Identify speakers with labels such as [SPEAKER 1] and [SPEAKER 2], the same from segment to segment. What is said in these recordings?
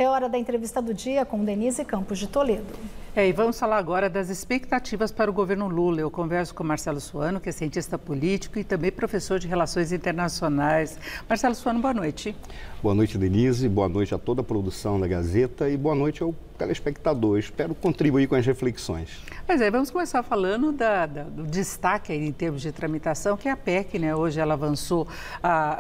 [SPEAKER 1] É hora da entrevista do dia com Denise Campos de Toledo.
[SPEAKER 2] E vamos falar agora das expectativas para o governo Lula. Eu converso com Marcelo Suano, que é cientista político e também professor de Relações Internacionais. Marcelo Suano, boa noite.
[SPEAKER 3] Boa noite, Denise. Boa noite a toda a produção da Gazeta e boa noite ao telespectador. Espero contribuir com as reflexões.
[SPEAKER 2] Mas aí, vamos começar falando do destaque aí em termos de tramitação, que é a PEC, né? Hoje ela avançou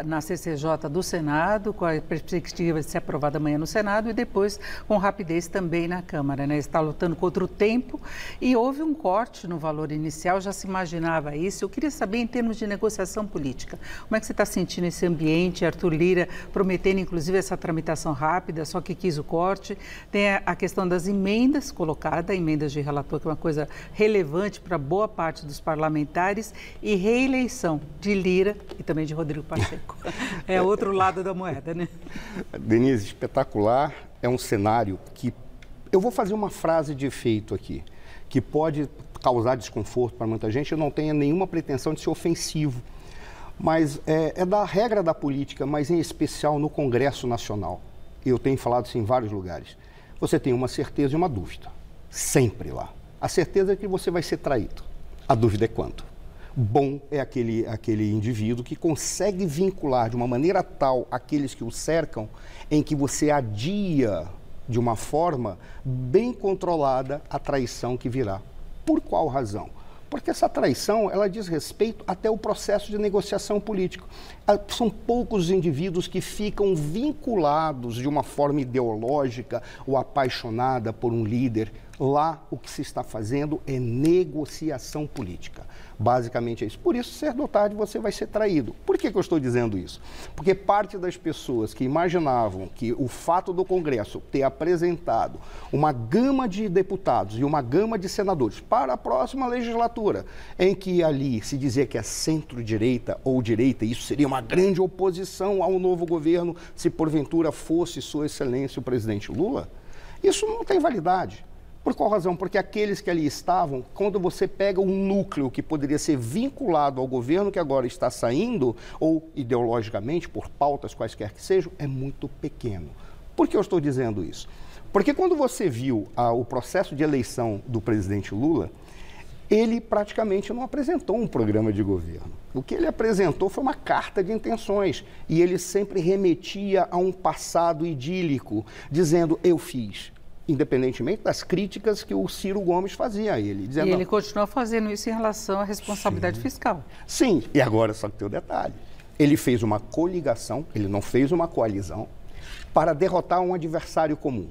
[SPEAKER 2] na CCJ do Senado, com a perspectiva de ser aprovada amanhã no Senado e depois com rapidez também na Câmara, né? Está lutando contra o tempo e houve um corte no valor inicial, já se imaginava isso. Eu queria saber, em termos de negociação política, como é que você está sentindo esse ambiente? Arthur Lira prometendo, inclusive, essa tramitação rápida, só que quis o corte. Tem a questão das emendas colocadas, emendas de relator, que é uma coisa relevante para boa parte dos parlamentares, e reeleição de Lira e também de Rodrigo Pacheco. É outro lado da moeda, né?
[SPEAKER 3] Denise, espetacular. É um cenário que... Eu vou fazer uma frase de efeito aqui, que pode causar desconforto para muita gente. Eu não tenho nenhuma pretensão de ser ofensivo, mas é da regra da política, mas em especial no Congresso Nacional. Eu tenho falado isso em vários lugares. Você tem uma certeza e uma dúvida, sempre lá. A certeza é que você vai ser traído. A dúvida é quando. Bom é aquele indivíduo que consegue vincular de uma maneira tal aqueles que o cercam, em que você adia de uma forma bem controlada a traição que virá. Por qual razão? Porque essa traição, ela diz respeito até o processo de negociação política. São poucos os indivíduos que ficam vinculados de uma forma ideológica ou apaixonada por um líder. Lá, o que se está fazendo é negociação política. Basicamente é isso. Por isso, cedo ou tarde, você vai ser traído. Por que eu estou dizendo isso? Porque parte das pessoas que imaginavam que o fato do Congresso ter apresentado uma gama de deputados e uma gama de senadores para a próxima legislatura, em que ali se dizia que é centro-direita ou direita, isso seria uma grande oposição ao novo governo se porventura fosse Sua Excelência o presidente Lula, isso não tem validade. Por qual razão? Porque aqueles que ali estavam, quando você pega um núcleo que poderia ser vinculado ao governo que agora está saindo, ou ideologicamente, por pautas quaisquer que sejam, é muito pequeno. Por que eu estou dizendo isso? Porque quando você viu o processo de eleição do presidente Lula, ele praticamente não apresentou um programa de governo. O que ele apresentou foi uma carta de intenções. E ele sempre remetia a um passado idílico, dizendo, eu fiz. Independentemente das críticas que o Ciro Gomes fazia a ele. Dizendo,
[SPEAKER 2] e ele continua fazendo isso em relação à responsabilidade fiscal.
[SPEAKER 3] Sim, e agora só que tem o detalhe. Ele fez uma coligação, ele não fez uma coalizão, para derrotar um adversário comum.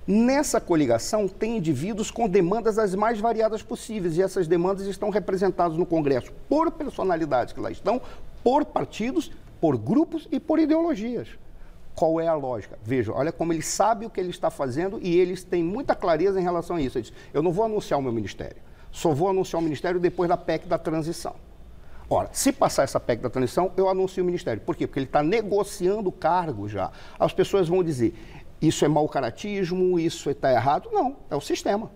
[SPEAKER 3] Nessa coligação tem indivíduos com demandas as mais variadas possíveis, e essas demandas estão representadas no Congresso por personalidades que lá estão, por partidos, por grupos e por ideologias. Qual é a lógica? Veja, olha como ele sabe o que ele está fazendo e eles têm muita clareza em relação a isso. Ele diz, eu não vou anunciar o meu ministério, só vou anunciar o ministério depois da PEC da transição. Ora, se passar essa PEC da transição, eu anuncio o ministério. Por quê? Porque ele está negociando o cargo já. As pessoas vão dizer, isso é mau caratismo, isso está errado. Não, é o sistema.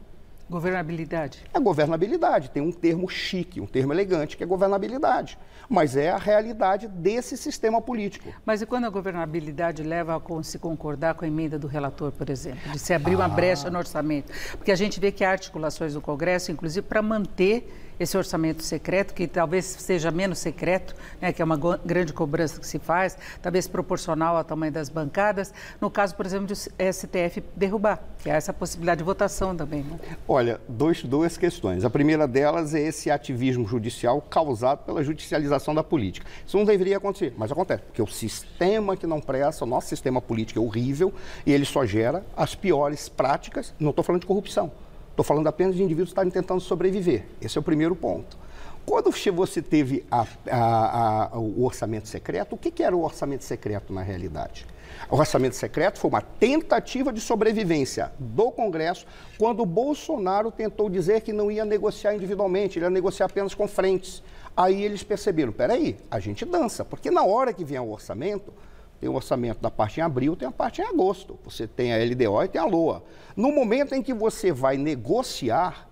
[SPEAKER 2] Governabilidade?
[SPEAKER 3] É governabilidade. Tem um termo chique, um termo elegante, que é governabilidade. Mas é a realidade desse sistema político.
[SPEAKER 2] Mas e quando a governabilidade leva a se concordar com a emenda do relator, por exemplo? De se abrir uma brecha no orçamento? Porque a gente vê que há articulações do Congresso, inclusive para manter esse orçamento secreto, que talvez seja menos secreto, né, que é uma grande cobrança que se faz, talvez proporcional ao tamanho das bancadas. No caso, por exemplo, do STF derrubar, que há essa possibilidade de votação também. Né?
[SPEAKER 3] Olha, duas questões. A primeira delas é esse ativismo judicial causado pela judicialização da política. Isso não deveria acontecer, mas acontece, porque o sistema que não presta, o nosso sistema político é horrível e ele só gera as piores práticas, não estou falando de corrupção. Estou falando apenas de indivíduos que estarem tentando sobreviver. Esse é o primeiro ponto. Quando você teve o orçamento secreto, o que era o orçamento secreto na realidade? O orçamento secreto foi uma tentativa de sobrevivência do Congresso quando o Bolsonaro tentou dizer que não ia negociar individualmente, ele ia negociar apenas com frentes. Aí eles perceberam, peraí, a gente dança, porque na hora que vier o orçamento, tem o orçamento da parte em abril, tem a parte em agosto. Você tem a LDO e tem a LOA. No momento em que você vai negociar,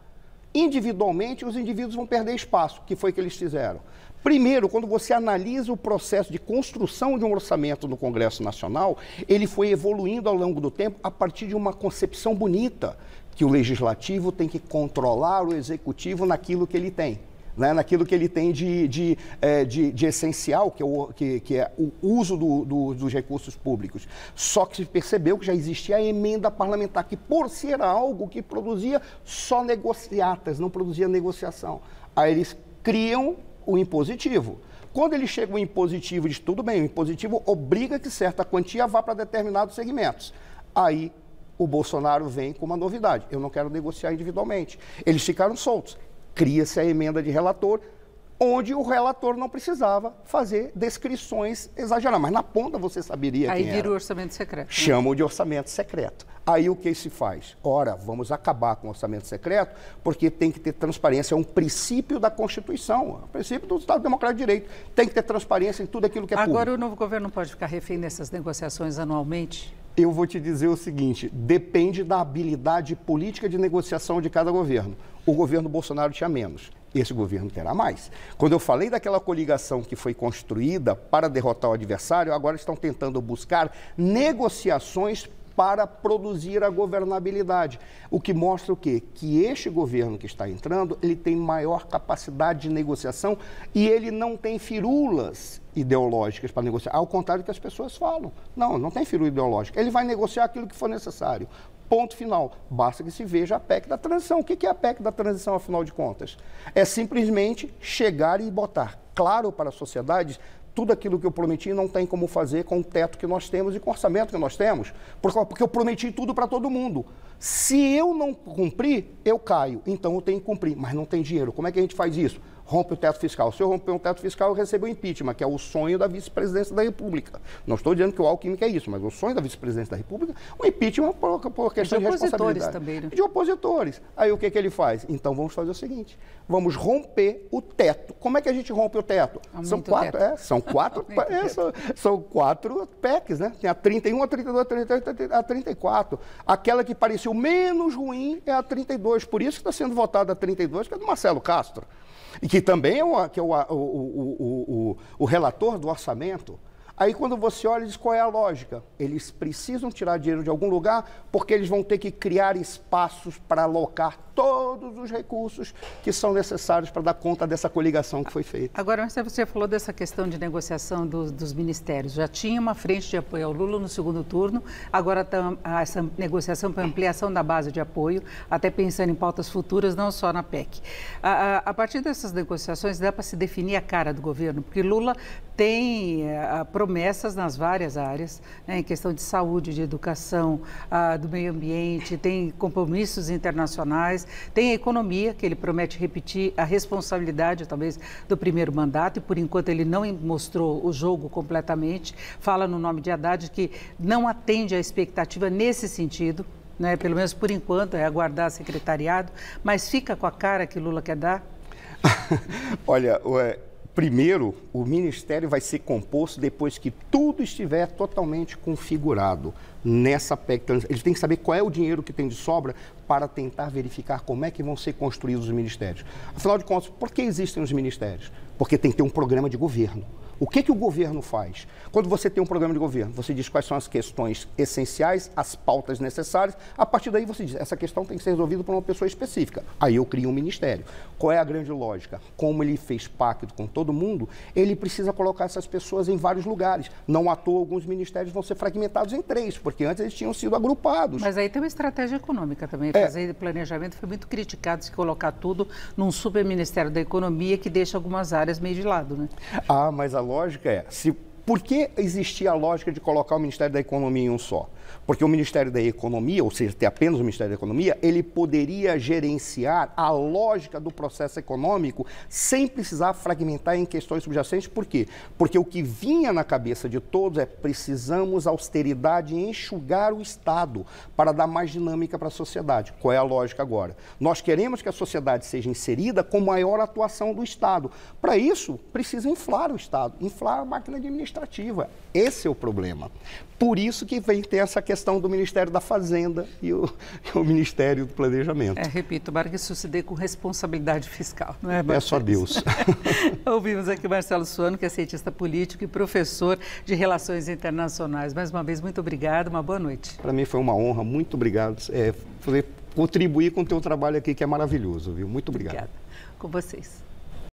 [SPEAKER 3] individualmente, os indivíduos vão perder espaço, que foi que eles fizeram. Primeiro, quando você analisa o processo de construção de um orçamento no Congresso Nacional, ele foi evoluindo ao longo do tempo a partir de uma concepção bonita, que o Legislativo tem que controlar o Executivo naquilo que ele tem. Né, naquilo que ele tem de essencial, que é o uso dos recursos públicos. Só que se percebeu que já existia a emenda parlamentar, que por ser algo que produzia só negociatas, não produzia negociação. Aí eles criam o impositivo. Quando ele chega o impositivo, diz tudo bem, o impositivo obriga que certa quantia vá para determinados segmentos. Aí o Bolsonaro vem com uma novidade, eu não quero negociar individualmente. Eles ficaram soltos. Cria-se a emenda de relator, onde o relator não precisava fazer descrições exageradas. Mas na ponta você saberia quem era.
[SPEAKER 2] Aí vira o orçamento secreto.
[SPEAKER 3] Chamam de orçamento secreto. Aí o que se faz? Ora, vamos acabar com o orçamento secreto, porque tem que ter transparência. É um princípio da Constituição, é um princípio do Estado Democrático de Direito. Tem que ter transparência em tudo aquilo que é público.
[SPEAKER 2] Agora o novo governo não pode ficar refém dessas negociações anualmente?
[SPEAKER 3] Eu vou te dizer o seguinte, depende da habilidade política de negociação de cada governo. O governo Bolsonaro tinha menos, esse governo terá mais. Quando eu falei daquela coligação que foi construída para derrotar o adversário, agora estão tentando buscar negociações para produzir a governabilidade. O que mostra o quê? Que este governo que está entrando, ele tem maior capacidade de negociação e ele não tem firulas ideológicas para negociar, ao contrário do que as pessoas falam. Não tem firula ideológica. Ele vai negociar aquilo que for necessário. Ponto final. Basta que se veja a PEC da transição. O que é a PEC da transição, afinal de contas? É simplesmente chegar e botar claro para a sociedade tudo aquilo que eu prometi não tem como fazer com o teto que nós temos e com o orçamento que nós temos, porque eu prometi tudo para todo mundo. Se eu não cumprir, eu caio, então eu tenho que cumprir, mas não tem dinheiro. Como é que a gente faz isso? Rompe o teto fiscal. Se eu romper um teto fiscal, eu recebo o impeachment, que é o sonho da vice-presidência da República. Não estou dizendo que o Alckmin quer isso, mas o sonho da vice-presidência da República, o impeachment por questão de responsabilidade. Também, né? De opositores. Aí o que ele faz? Então vamos fazer o seguinte, vamos romper o teto. Como é que a gente rompe o teto? São quatro PECs, né? Tem a 31, a 32, a 34. Aquela que pareceu menos ruim é a 32. Por isso que está sendo votada a 32, que é do Marcelo Castro. E que também é o relator do orçamento. Aí quando você olha, diz qual é a lógica? Eles precisam tirar dinheiro de algum lugar porque eles vão ter que criar espaços para alocar todos os recursos que são necessários para dar conta dessa coligação que foi feita.
[SPEAKER 2] Agora, você falou dessa questão de negociação dos ministérios. Já tinha uma frente de apoio ao Lula no segundo turno, agora está essa negociação para ampliação da base de apoio, até pensando em pautas futuras, não só na PEC. A partir dessas negociações, dá para se definir a cara do governo, porque Lula tem promessas nas várias áreas, né, em questão de saúde, de educação, do meio ambiente, tem compromissos internacionais, tem a economia, que ele promete repetir a responsabilidade, talvez, do primeiro mandato, e por enquanto ele não mostrou o jogo completamente, fala no nome de Haddad que não atende à expectativa nesse sentido, né, pelo menos por enquanto, é aguardar secretariado, mas fica com a cara que Lula quer dar?
[SPEAKER 3] Olha, primeiro, o Ministério vai ser composto depois que tudo estiver totalmente configurado nessa PEC. Eles têm que saber qual é o dinheiro que tem de sobra para tentar verificar como é que vão ser construídos os ministérios. Afinal de contas, por que existem os ministérios? Porque tem que ter um programa de governo. O que o governo faz? Quando você tem um programa de governo, você diz quais são as questões essenciais, as pautas necessárias, a partir daí você diz, essa questão tem que ser resolvida por uma pessoa específica. Aí eu crio um ministério. Qual é a grande lógica? Como ele fez pacto com todo mundo, ele precisa colocar essas pessoas em vários lugares. Não à toa, alguns ministérios vão ser fragmentados em 3, porque antes eles tinham sido agrupados.
[SPEAKER 2] Mas aí tem uma estratégia econômica também. Fazer planejamento foi muito criticado se colocar tudo num superministério da economia que deixa algumas áreas meio de lado, né?
[SPEAKER 3] Mas a lógica é, por que existia a lógica de colocar o Ministério da Economia em um só? Porque o Ministério da Economia, ou seja, ter apenas o Ministério da Economia, ele poderia gerenciar a lógica do processo econômico sem precisar fragmentar em questões subjacentes. Por quê? Porque o que vinha na cabeça de todos é precisamos austeridade e enxugar o Estado para dar mais dinâmica para a sociedade. Qual é a lógica agora? Nós queremos que a sociedade seja inserida com maior atuação do Estado. Para isso, precisa inflar o Estado, inflar a máquina administrativa. Esse é o problema. Por isso que vem ter essa questão do Ministério da Fazenda e o Ministério do Planejamento.
[SPEAKER 2] Repito, para que isso se dê com responsabilidade fiscal, não é?
[SPEAKER 3] Peço a Deus.
[SPEAKER 2] Ouvimos aqui o Marcelo Suano, que é cientista político e professor de Relações Internacionais. Mais uma vez, muito obrigado, uma boa noite.
[SPEAKER 3] Para mim foi uma honra, muito obrigado. Poder contribuir com o teu trabalho aqui, que é maravilhoso, viu? Muito obrigado.
[SPEAKER 2] Obrigada. Com vocês.